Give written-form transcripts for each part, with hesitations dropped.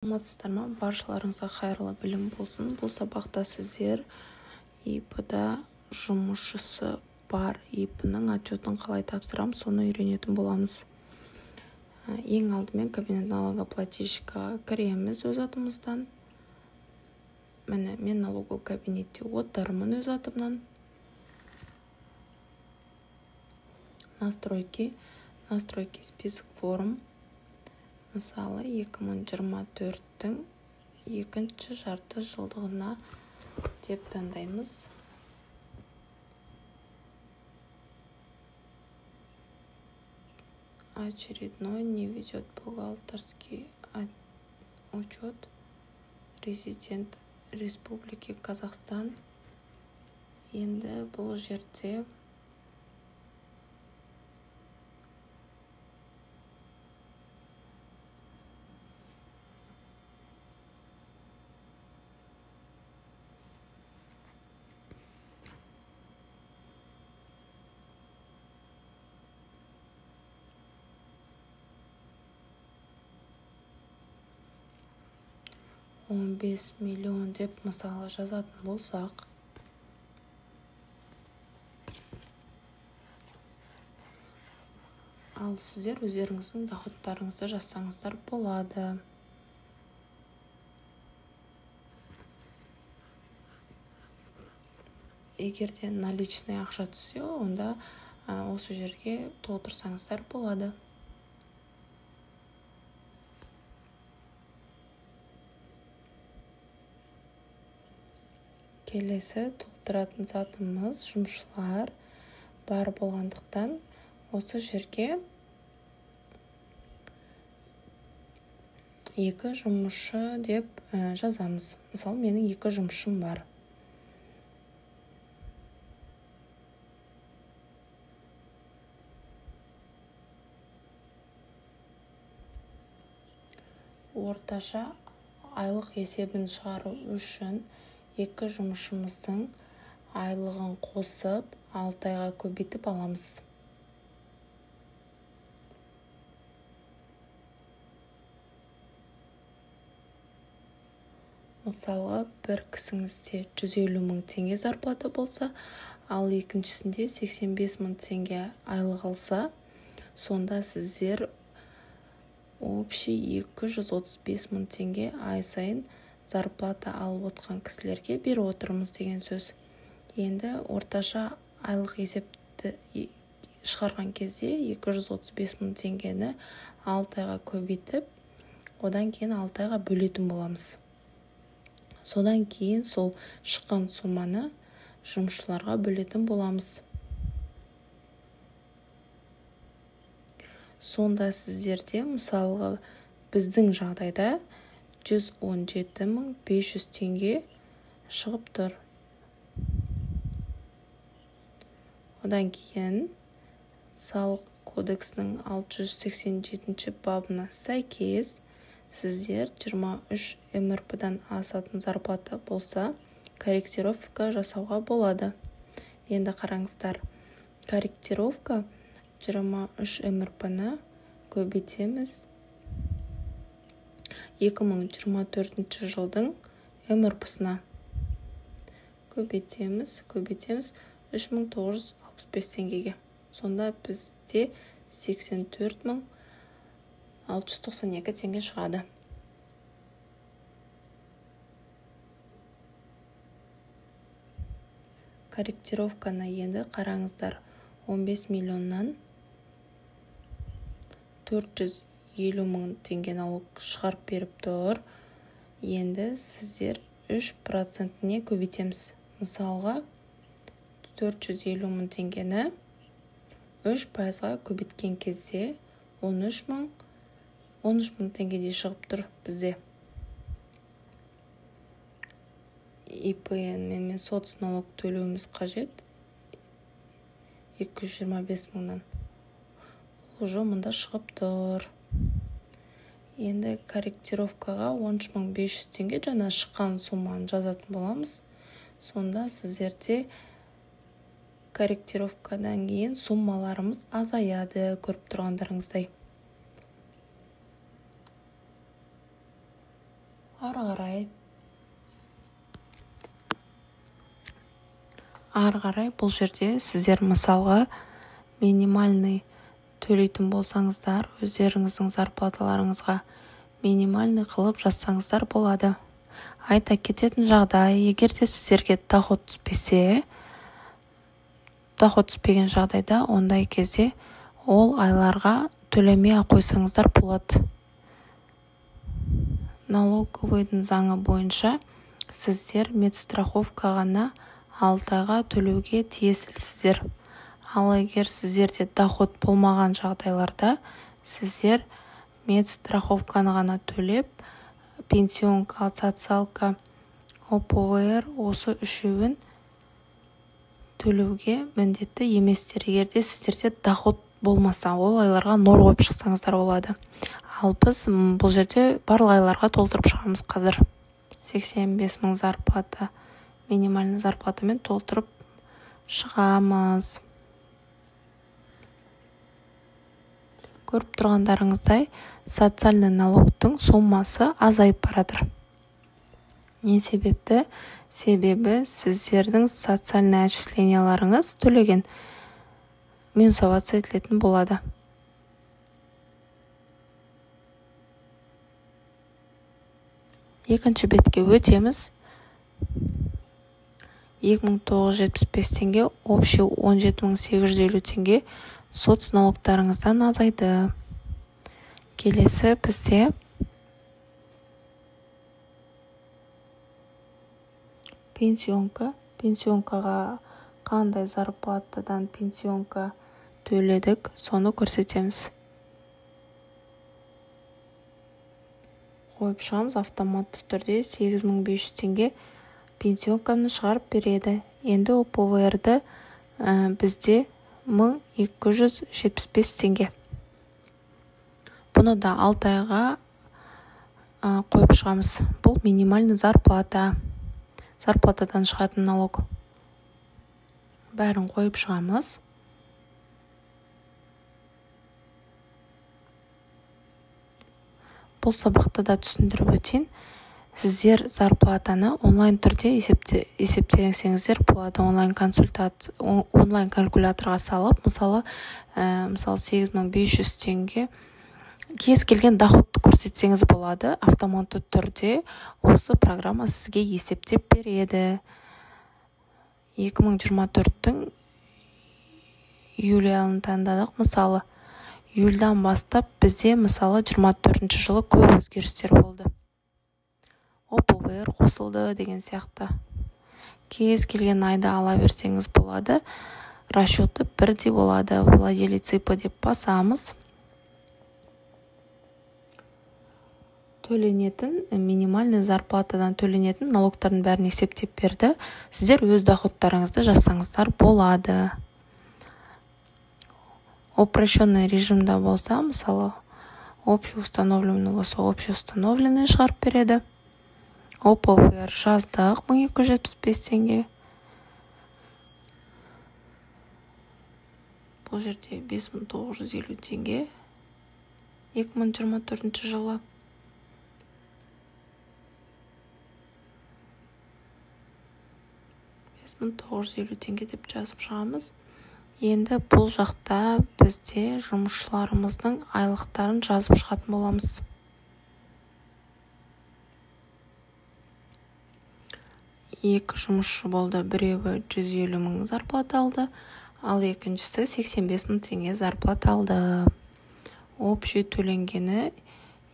Саламатсыздар ма? Баршаларыңызға қайырлы білім болсын. Бұл сабақта сіздер ИП-да жұмысшысы бар ИП-ның отчетін қалай тапсырам, соны үйренетін боламыз. Ең алдымен кабинет налогоплательщикқа кіреміз өз атымыздан. Міне, мен налоговый кабинетте отырмын өз атымнан. Настройки список форм. Мысалы, 2024-тің екінші жарты жылдығына деп таңдаймыз. Очередной не ведет бухгалтерский учет резидент Республики Казахстан. Енді бұл жерде $15 миллион деп мысалы жазатын болсақ, ал сіздер өздеріңіздің доходтарыңызды жазсаңыздар болады. Егерде наличный ақша түссе, онда осы жерге толтырсаңыздар болады. Келесі толтыратын затымыз жұмысшылар бар болғандықтан осы жерге 2 жұмысшы деп жазамыз. Мысалы, менің 2 жұмысшым бар. Орташа айлық есебін шығару үшін 2 жұмысшымыздың айлығын қосып 6 айға көбейтіп аламыз. Мысалы, бір кісіңізде 150 мың теңге зарплата болса, ал екіншісінде 85 мың теңге айлық алса, сонда сіздер общий 235 мың теңге ай сайын зарплата алып отқан кісілерге беріп отырмыз деген сөз. Енді орташа айлық есепті шығарған кезде 235 мың теңгені 6 айға көбейтіп, одан кейін 6 айға бөлетін боламыз. Содан кейін сол шыққан суманы жұмысшыларға бөлетін боламыз. Сонда сіздерде, мысалы, біздің жағдайда 117 500 теңге шығып тұр. Одан кейін салық кодексінің 687 бабына сәйкес сіздер 23 МРП-дан асатын зарплата болса, корректировка жасауға болады. Енді қараңыздар, корректировка 23 МРП-ні көбейтеміз 2024 жылдың МРП-сына. Көбейтеміз 3965 теңгеге. Сонда бізде 84 692 теңге шығады. Корректировканы енді қараңыздар, 15 миллионнан 450 мың теңге налог шығарып беріп тұр. Енді сіздер 3%-не көбейтеміз. Мысалға, 450 мың теңгені 3%-ға көбеткен кезде 13 мың теңгеде шығып тұр бізде. ИП-н мен соцналог төлеуіміз қажет 225 мыңнан. Уже мұнда шығып тұр. Енді корректировкаға 13 500 теңге жаңа шыққан суманы жазатын боламыз. Сонда сіздерде корректировкадан кейін суммаларымыз азаяды, көріп тұрғандарыңыздай. ары қарай бұл жерде сіздер мысалға минимальный төлейтін болсаңыздар, өздеріңіздің зарплаталарыңызға минимальный қылып жазсаңыздар болады. Айта кететін жағдай, егер де сіздерге доход түспеген жағдайда, ондай кезде ол айларға төлемей қойсаңыздар болады. Налоговыйдың заңы бойынша сіздер медстраховка ғана 6 айға төлеуге тиесілсіздер. Ал егер сіздерде доход болмаған жағдайларда сіздер медстраховканы ғана төлеп, пенсионка, социалка, ОПВР осы үшеуін төлеуге міндетті еместер. Егерде сіздерде доход болмаса, ол айларға 0 қойып шықсаңыздар болады. Ал біз бұл жерде барлық айларға толтырып шығамыз қазір. 85 000 зарплата, минимальный зарплатамен толтырып шығамыз. Көріп тұрғандарыңыздай, социальный налогтың сомасы азайып барадыр. Не себепті? Себебі сіздердің социальный отчисленияларыңыз төлеген минусоваться етілетін болады. Екінші бетке өтеміз. 2975 теңге, общий 17850 теңге соцналогтарыңыздан азайды. Келесі бізде пенсионкаға қандай зарплатадан пенсионка төледік, соны көрсетеміз. Қойып шығамыз, автоматты түрде 8500 теңге пенсионканы шығарып береді. Енді ОПВР-ді бізде 1275 теңге. Бұны да 6 айға қойып шығамыз. Бұл минимальный зарплата. Зарплатадан шығатын налог. Бәрін қойып шығамыз. Бұл сабақта да түсіндіріп өтейін. Сіздер зарплатаны онлайн түрде есептеңсеңіздер болады. Онлайн калькуляторға салып, мысалы 8500 теңге кез келген доходты көрсетсеңіз болады. Автоматты түрде осы программа сізге есептеп береді. 2024-тің июль айын таңдадық. Мысалы, июльдан бастап бізде мысалы 24 жылы көп өзгерістер болды. ОПВР қосылды деген сияқты. Кез келген айда ала берсеңіз болады. Расчеты бірдей болады. Владелец ИП деп басамыз. Төленетін, минимальный зарплатадан төленетін налогтардың бәрін есептеп берді. Сіздер өз доходтарыңызды жазсаңыздар болады. Упрощенный режимда болса, мысалы, общеустановленный болса, общеустановленный шығарып береді. ОПВР жаздық 1275 теңге. Бұл жерде 5950 теңге. 2024 жылы. теңге деп жазып шығамыз. Енді бұл жақта бізде жұмысшыларымыздың айлықтарын жазып шығатын боламыз. Екі жұмысшы болды. Біреуі 150 000 зарплата алды, ал екіншісі 85 000 теңге зарплата алды. Общий төленгені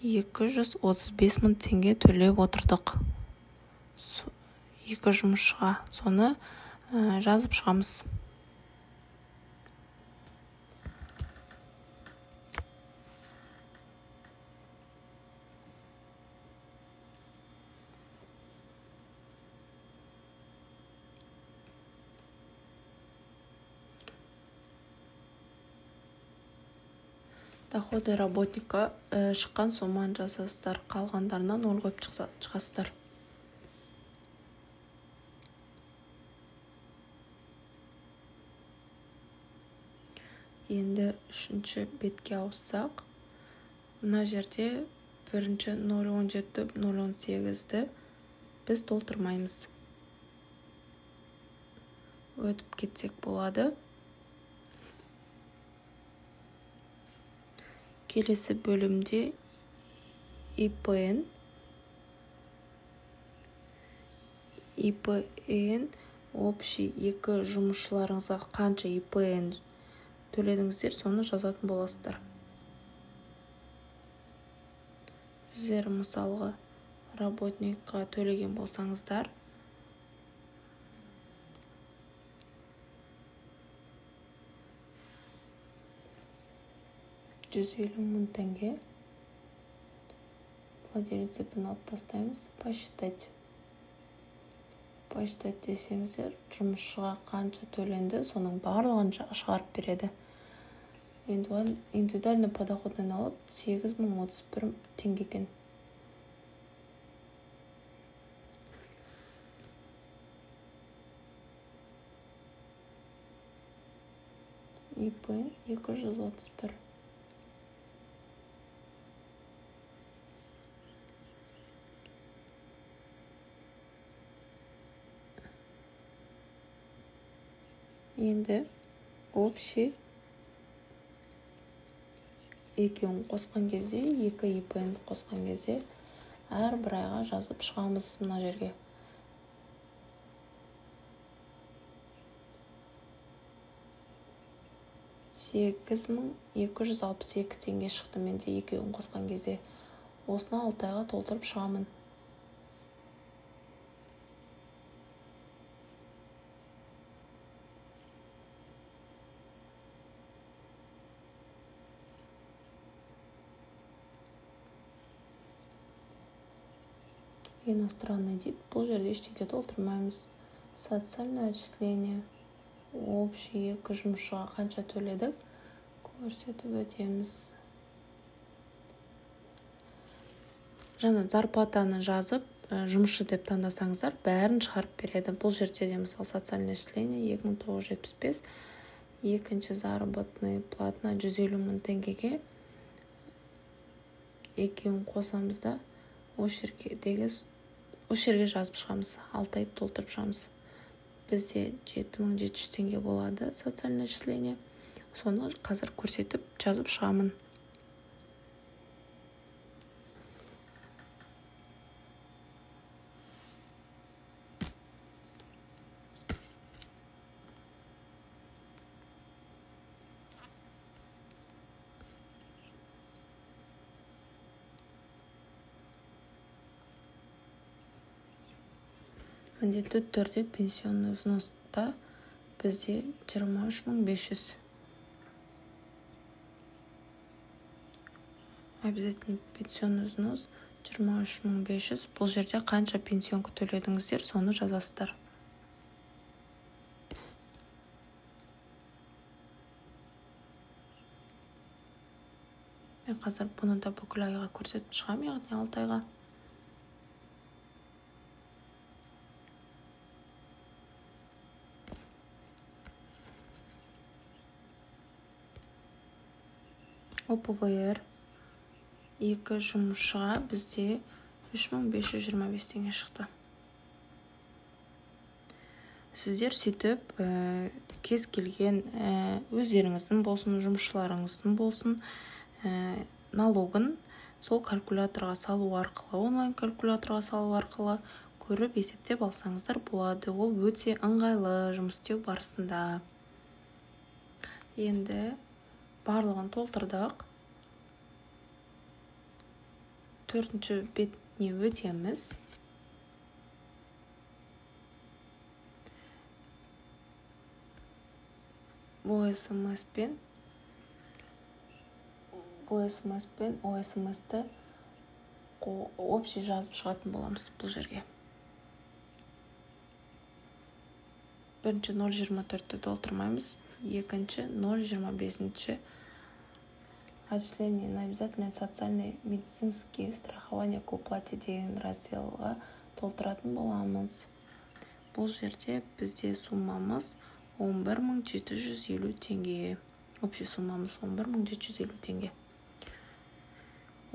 235 000 теңге төлеп отырдық. Екі жұмысшыға соны жазып шығамыз. Доходы работника шыққан соманы жазасыздар, қалғандарынан 0 қойып шығасыздар. Енді үшінші бетке ауыссақ, мына жерде бірінші 0,17, 0,18-ді біз толтырмаймыз. Өтіп кетсек болады. Келесі бөлімде ИПН общий екі жұмысшыларыңызға қанша ИПН төледіңіздер, соны жазатын боласыздар. Сіздер мысалға работникқа төлеген болсаңыздар, $150,000 владелец ипін алып тастаймыз. Посчитать десеңіздер, жұмысшыға қанша төленді, соның барлығын шығарып береді. Индивидуальный подоходный налог $8,031 екен. ИПН 231. Енді общий екеуін қосқан кезде, екі ИПН қосқан кезде әрбір айға жазып шығамыз мына жерге. $8,262 шықты менде екеуін қосқан кезде. Осыны 6 айға толтырып шығамын. Иностранный дейді. Бұл жерде ештеңе толтырмаймыз. Социальное отчисление. Общий екі жұмысшыға қанша төледік, көрсетіп өтеміз. Жаңа зарплатаны жазып, жұмысшы деп таңдасаңыздар, бәрін шығарып береді. Бұл жерде де мысалы социальное отчисление 2,975, екінші заработный платна $150,000 екеуін қосамыз да, осы жерге жазып шығамыз, 6 айды толтырып шығамыз. Бізде $7,700 болады социальное отчисление. Соны қазір көрсетіп жазып шығамын. Міндетті түрде пенсионный взноста бізде 23,500. Обязательно пенсионный взнос 23,500. Бұл жерде қанша пенсионка төледіңіздер, соны жазасыздар. Мен қазір бұны да бүкіл айға көрсетіп шығам, яғни 6 айға. ОПВР екі жұмысшыға бізде 3,525 шықты. Сіздер сөйтіп кез келген өздеріңіздің болсын, жұмысшыларыңыздың болсын, налогын сол калькуляторға салу арқылы, онлайн калькуляторға салу арқылы көріп есептеп алсаңыздар болады. Ол өте ыңғайлы жұмыс істеу барысында. Енді барлығын толтырдық. 4-ші бетіне өтеміз. ОСМС-пен ОСМС-ті общий жазып шығатын боламыз бұл жерге. Бірінші 0,24-ті толтырмаймыз. Екінші 0,25-ші отчисление на обязательное социальное медицинские страхование к уплате деген разделға толтыратын боламыз. Бұл жерде бізде суммамыз 11,750 теңге. Общий суммамыз 11,750 теңге.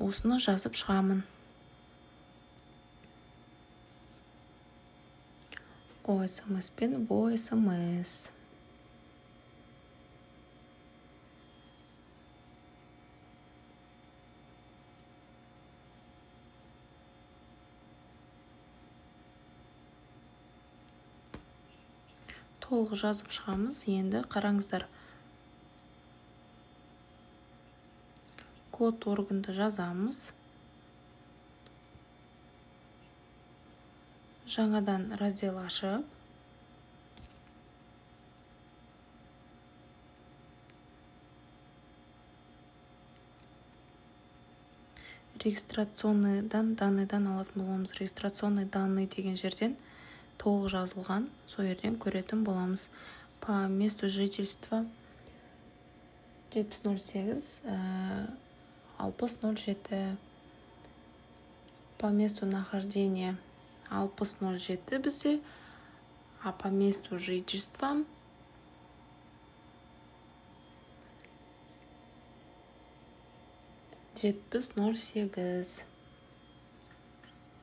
осыны жазып шығамын. ОСМС пен БОСМС. Толық жазып шығамыз. Енді қараңыздар. Код органды жазамыз. Жаңадан раздел ашып, регистрационныйдан данныйдан алатын боламыз. Регистрационный данный деген жерден толық жазылған, сол жерден көретін боламыз. По месту жительства 7008 6007. По месту нахождения 6007 бізде, а по месту жительства 7008.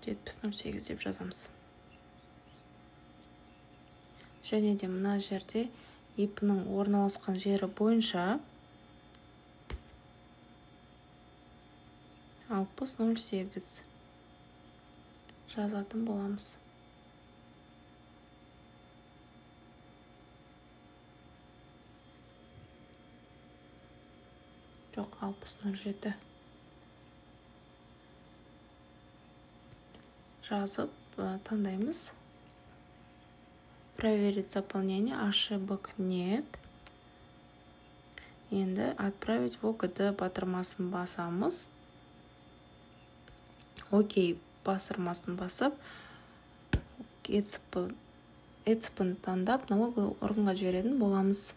7008 деп жазамыз. Және де мына жерде ИП-ның орналасқан жері бойынша 6008 жазатын боламыз. Жоқ, 6007 жазып таңдаймыз. Проверить заполнение, ошибок нет. Енді отправить в ОКД батырмасын басамыз. Окей, басырмасын басып, ЭЦП-ны таңдап, налоговый органға жіберетін боламыз.